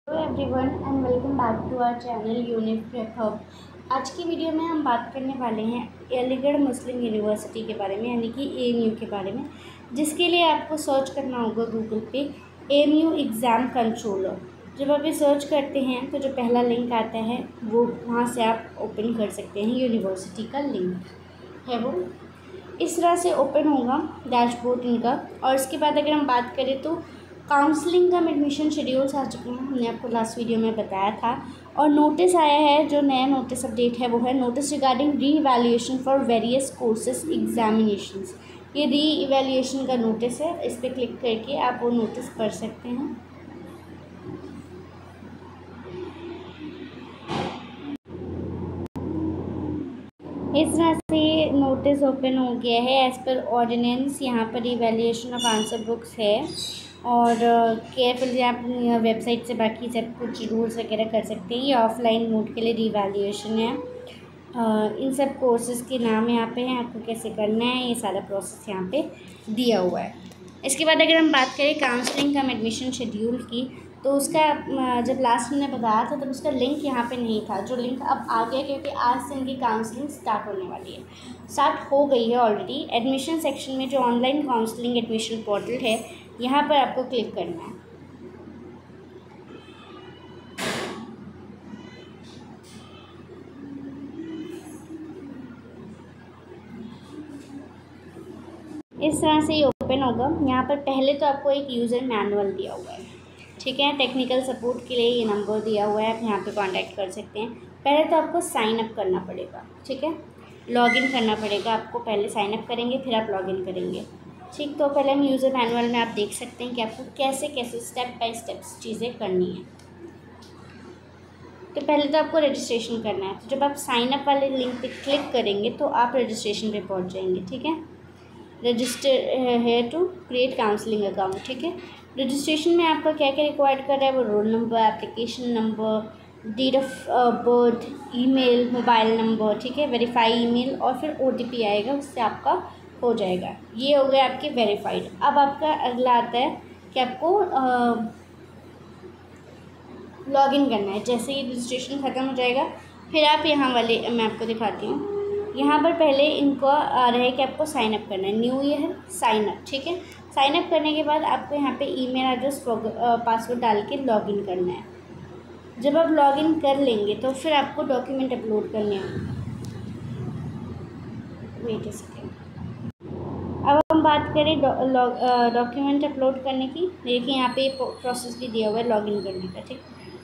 Hello everyone and welcome back to our channel Unique Prep Hub. आज की video में हम बात करने वाले हैं अलीगढ़ मुस्लिम यूनिवर्सिटी के बारे में, यानी कि AMU के बारे में, जिसके लिए आपको सर्च करना होगा गूगल पे AMU एग्ज़ाम कंट्रोलर। जब आप ये सर्च करते हैं तो जो पहला लिंक आता है वो वहाँ से आप ओपन कर सकते हैं। यूनिवर्सिटी का लिंक है वो इस तरह से ओपन होगा डैशबोर्ड इनका। और इसके बाद अगर हम बात करें तो काउंसलिंग का एडमिशन शेड्यूल्स आ चुके हैं, हमने आपको लास्ट वीडियो में बताया था। और नोटिस आया है, जो नया नोटिस अपडेट है वो है नोटिस रिगार्डिंग री evaluation for various courses examinations. ये री इवैल्यूएशन का नोटिस है, इस पर क्लिक करके आप वो नोटिस पढ़ सकते हैं। इस तरह से नोटिस ओपन हो गया है। एज़ पर ऑर्डिनेंस यहाँ पर इवैल्यूएशन ऑफ आंसर बुक्स है और केयरफुली आप वेबसाइट से बाकी सब कुछ रूल्स वगैरह कर सकते हैं। ये ऑफलाइन मोड के लिए रीवैल्यूएशन है। इन सब कोर्सेज़ के नाम यहाँ पे हैं, आपको कैसे करना है ये सारा प्रोसेस यहाँ पे दिया हुआ है। इसके बाद अगर हम बात करें काउंसलिंग कम एडमिशन शेड्यूल की, तो उसका जब लास्ट हमने बताया था तब उसका लिंक यहाँ पे नहीं था, जो लिंक अब आ गया क्योंकि आज से इनकी काउंसलिंग स्टार्ट होने वाली है। स्टार्ट हो गई है ऑलरेडी। एडमिशन सेक्शन में जो ऑनलाइन काउंसलिंग एडमिशन पोर्टल है, यहाँ पर आपको क्लिक करना है। इस तरह से ये ओपन होगा। यहाँ पर पहले तो आपको एक यूज़र मैनुअल दिया हुआ है, ठीक है। टेक्निकल सपोर्ट के लिए ये नंबर दिया हुआ है, आप यहाँ पे कांटेक्ट कर सकते हैं। पहले तो आपको साइन अप करना पड़ेगा, ठीक है, लॉगिन करना पड़ेगा आपको। पहले साइन अप करेंगे फिर आप लॉगिन करेंगे, ठीक। तो पहले हम यूज़र मैनुअल में आप देख सकते हैं कि आपको कैसे कैसे स्टेप बाय स्टेप्स चीज़ें करनी है। तो पहले तो आपको रजिस्ट्रेशन करना है। तो जब आप साइन अप वाले लिंक पे क्लिक करेंगे तो आप रजिस्ट्रेशन पे पहुँच जाएंगे, ठीक है। रजिस्टर है टू क्रिएट काउंसलिंग अकाउंट, ठीक है। रजिस्ट्रेशन में आपका क्या क्या रिक्वायर्ड कर रहा है, वो roll number, application number, date of birth, email, mobile number, ठीक है, वेरीफाई ईमेल और फिर OTP आएगा, उससे आपका हो जाएगा। ये हो गया आपके वेरीफाइड। अब आपका अगला आता है कि आपको लॉगिन करना है। जैसे ही रजिस्ट्रेशन ख़त्म हो जाएगा फिर आप यहाँ वाले, मैं आपको दिखाती हूँ, यहाँ पर पहले इनको आ रहा है कि आपको साइन अप करना है। न्यू ईयर साइन अप, ठीक है। साइन अप करने के बाद आपको यहाँ पे ईमेल एड्रेस पासवर्ड डाल के लॉगिन करना है। जब आप लॉगिन कर लेंगे तो फिर आपको डॉक्यूमेंट अपलोड करने होंगे। Wait a second. अब हम बात करें डॉक्यूमेंट अपलोड करने की। देखिए यहाँ पे प्रोसेस भी दिया हुआ है लॉगिन करने का, ठीक।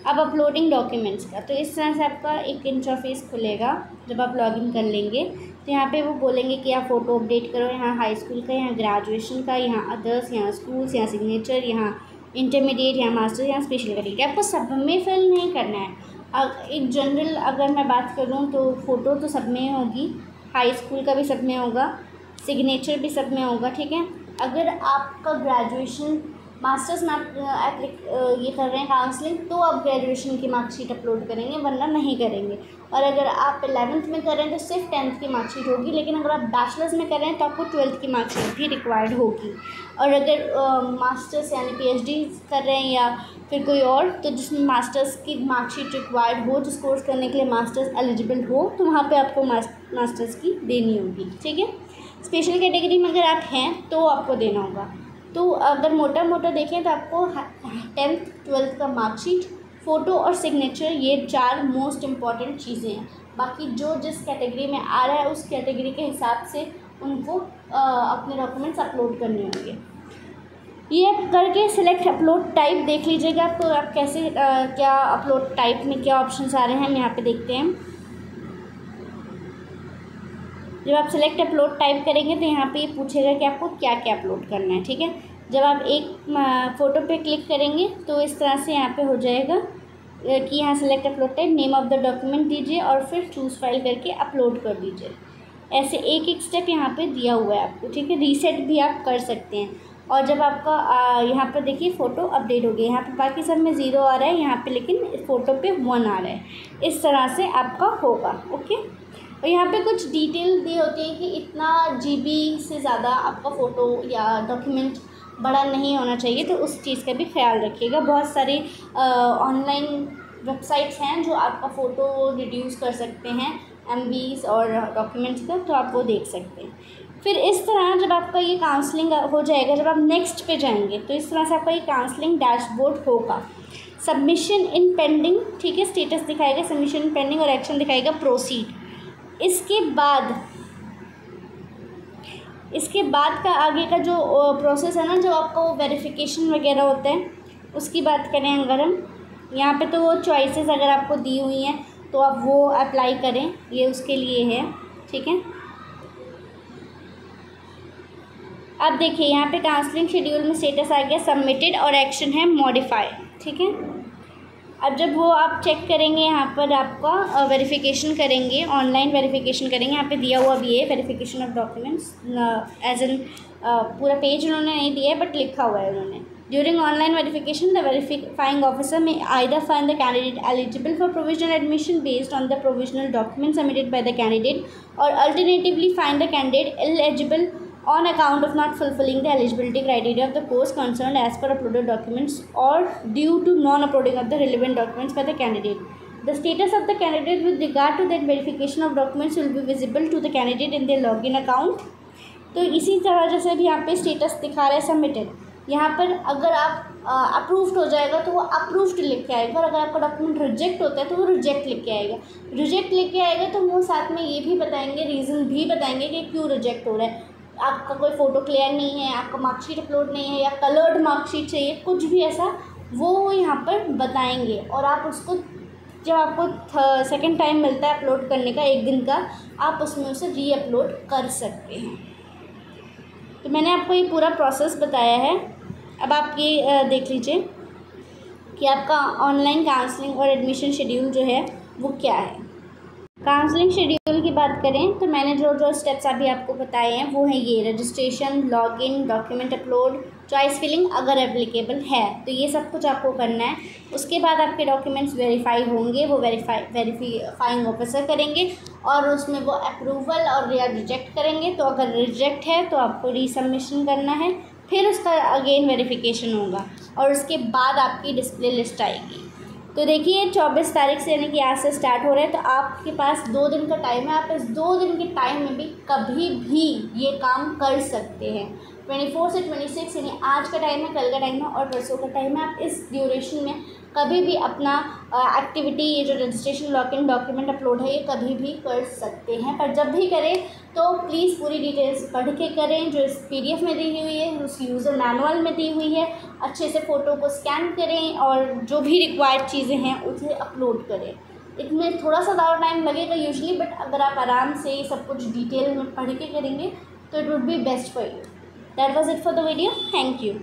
अब अपलोडिंग डॉक्यूमेंट्स का, तो इस तरह से आपका एक इंटरफेस खुलेगा जब आप लॉगिन कर लेंगे। तो यहाँ पे वो बोलेंगे कि आप फ़ोटो अपडेट करो, यहाँ हाई स्कूल का, यहाँ ग्रेजुएशन का, यहाँ अदर्स, यहाँ स्कूल्स, यहाँ सिग्नेचर, यहाँ इंटरमीडिएट, यहाँ मास्टर, यहाँ स्पेशल कैटेगरी। आपको सब में फिल नहीं करना है। एक जनरल अगर मैं बात करूँ तो फ़ोटो तो सब में होगी, हाई स्कूल का भी सब में होगा, सिग्नेचर भी सब में होगा, ठीक है। अगर आपका ग्रेजुएशन मास्टर्स में आप ये कर रहे हैं काउंसलिंग, तो आप ग्रेजुएशन की मार्कशीट अपलोड करेंगे, वरना नहीं करेंगे। और अगर आप 11th में कर रहे हैं तो सिर्फ 10th की मार्कशीट होगी, लेकिन अगर आप बैचलर्स में कर रहे हैं तो आपको 12th की मार्कशीट भी रिक्वायर्ड होगी। और अगर मास्टर्स यानी PhD कर रहे हैं या फिर कोई और, तो जिसमें मास्टर्स की मार्कशीट रिक्वायर्ड हो, जिस कोर्स करने के लिए मास्टर्स एलिजिबल हो, तो वहाँ पर आपको मास्टर्स की देनी होगी, ठीक है। स्पेशल कैटेगरी में अगर आप हैं तो आपको देना होगा। तो अगर मोटा मोटा देखें तो आपको 10th 12th का मार्कशीट, फ़ोटो और सिग्नेचर, ये 4 मोस्ट इम्पॉर्टेंट चीज़ें हैं। बाकी जो जिस कैटेगरी में आ रहा है उस कैटेगरी के हिसाब से उनको अपने डॉक्यूमेंट्स अपलोड करने होंगे। ये करके सिलेक्ट अपलोड टाइप देख लीजिएगा आपको, आप कैसे क्या अपलोड टाइप में क्या ऑप्शंस आ रहे हैं हम यहाँ पे देखते हैं। जब आप सिलेक्ट अपलोड टाइप करेंगे तो यहाँ पे ये पूछेगा कि आपको क्या क्या अपलोड करना है, ठीक है। जब आप एक फ़ोटो पे क्लिक करेंगे तो इस तरह से यहाँ पे हो जाएगा कि यहाँ select upload type, name of the document दीजिए और फिर चूज़ फाइल करके अपलोड कर दीजिए। ऐसे एक एक स्टेप यहाँ पे दिया हुआ है आपको, ठीक है। रीसेट भी आप कर सकते हैं। और जब आपका यहाँ पर देखिए फ़ोटो अपडेट हो गया, यहाँ पे बाकी सब में 0 आ रहा है, यहाँ पे लेकिन फ़ोटो पे 1 आ रहा है। इस तरह से आपका होगा, ओके। और यहाँ पे कुछ डिटेल दी होती है कि इतना GB से ज़्यादा आपका फ़ोटो या डॉक्यूमेंट बड़ा नहीं होना चाहिए, तो उस चीज़ का भी ख्याल रखिएगा। बहुत सारी ऑनलाइन वेबसाइट्स हैं जो आपका फ़ोटो रिड्यूस कर सकते हैं MBs और डॉक्यूमेंट्स का, तो आप वो देख सकते हैं। फिर इस तरह जब आपका ये काउंसलिंग हो जाएगा, जब आप नेक्स्ट पे जाएंगे, तो इस तरह से आपका ये काउंसलिंग डैशबोर्ड होगा। सबमिशन इन पेंडिंग, ठीक है, स्टेटस दिखाएगा सबमिशन इन पेंडिंग और एक्शन दिखाएगा प्रोसीड। इसके बाद का आगे का जो प्रोसेस है ना, जो आपका वो वेरिफिकेशन वगैरह होता है, उसकी बात करें अगर हम यहाँ पे, तो वो चॉइसेस अगर आपको दी हुई हैं तो आप वो अप्लाई करें, ये उसके लिए है, ठीक है। अब देखिए यहाँ पे काउंसलिंग शेड्यूल में स्टेटस आ गया सबमिटेड और एक्शन है मॉडिफाई, ठीक है। अब जब वो आप चेक करेंगे, यहाँ पर आपका वेरिफिकेशन करेंगे, ऑनलाइन वेरिफिकेशन करेंगे, यहाँ पे दिया हुआ भी है verification of documents as an, पूरा पेज उन्होंने नहीं दिया है बट लिखा हुआ है उन्होंने। During online verification the verifying officer में either find the candidate eligible for provisional admission based on the provisional document submitted by the candidate और alternatively find the candidate eligible on account of not fulfilling the eligibility criteria of the course concerned as per uploaded documents or due to non-uploading of the relevant documents by the candidate. The status of the candidate with regard to that verification of documents will be visible to the candidate in their login account. तो इसी तरह जैसे अभी यहाँ पे status दिखा रहा है सबमिटेड, यहाँ पर अगर आप अप्रूव्ड हो जाएगा तो वो अप्रूव्ड लिख के आएगा, और अगर आपका डॉक्यूमेंट रिजेक्ट होता है तो वो रिजेक्ट लिख के आएगा। रिजेक्ट लिख के आएगा तो वो साथ में ये भी बताएंगे, रीज़न भी बताएंगे कि क्यों रिजेक्ट हो रहा है। आपका कोई फ़ोटो क्लियर नहीं है, आपका मार्कशीट अपलोड नहीं है, या कलर्ड मार्कशीट चाहिए, कुछ भी ऐसा वो यहाँ पर बताएंगे। और आप उसको जब आपको सेकंड टाइम मिलता है अपलोड करने का, एक दिन का, आप उसमें उसे री अपलोड कर सकते हैं। तो मैंने आपको ये पूरा प्रोसेस बताया है। अब आप ये देख लीजिए कि आपका ऑनलाइन काउंसलिंग और एडमिशन शेड्यूल जो है वो क्या है। काउंसलिंग शेड्यूल की बात करें तो मैंने जो स्टेप्स अभी आपको बताए हैं वो है ये: registration, login, document upload, choice filling अगर एप्लीकेबल है तो ये सब कुछ आपको करना है। उसके बाद आपके डॉक्यूमेंट्स वेरीफाई होंगे, वो वेरीफाइंग ऑफिसर करेंगे और उसमें वो अप्रूवल और या रिजेक्ट करेंगे। तो अगर रिजेक्ट है तो आपको रीसबमिशन करना है, फिर उसका अगेन वेरिफिकेशन होगा और उसके बाद आपकी डिस्प्ले लिस्ट आएगी। तो देखिए 24 तारीख से यानी कि आज से स्टार्ट हो रहा है, तो आपके पास 2 दिन का टाइम है। आप इस 2 दिन के टाइम में भी कभी भी ये काम कर सकते हैं। 24 से 26 यानी आज का टाइम है, कल का टाइम है और परसों का टाइम है। आप इस ड्यूरेशन में कभी भी अपना एक्टिविटी, ये जो रजिस्ट्रेशन, लॉगिन, डॉक्यूमेंट अपलोड है, ये कभी भी कर सकते हैं। पर जब भी करें तो प्लीज़ पूरी डिटेल्स पढ़ के करें, जो इस PDF में दी हुई है, उस यूज़र मैनुअल में दी हुई है। अच्छे से फ़ोटो को स्कैन करें और जो भी रिक्वायर्ड चीज़ें हैं उसे अपलोड करें। इसमें थोड़ा सा ज़्यादा टाइम लगेगा यूजुअली, बट अगर आप आराम से सब कुछ डिटेल में पढ़ के करेंगे तो it would be best for you. That was it for the video. Thank you.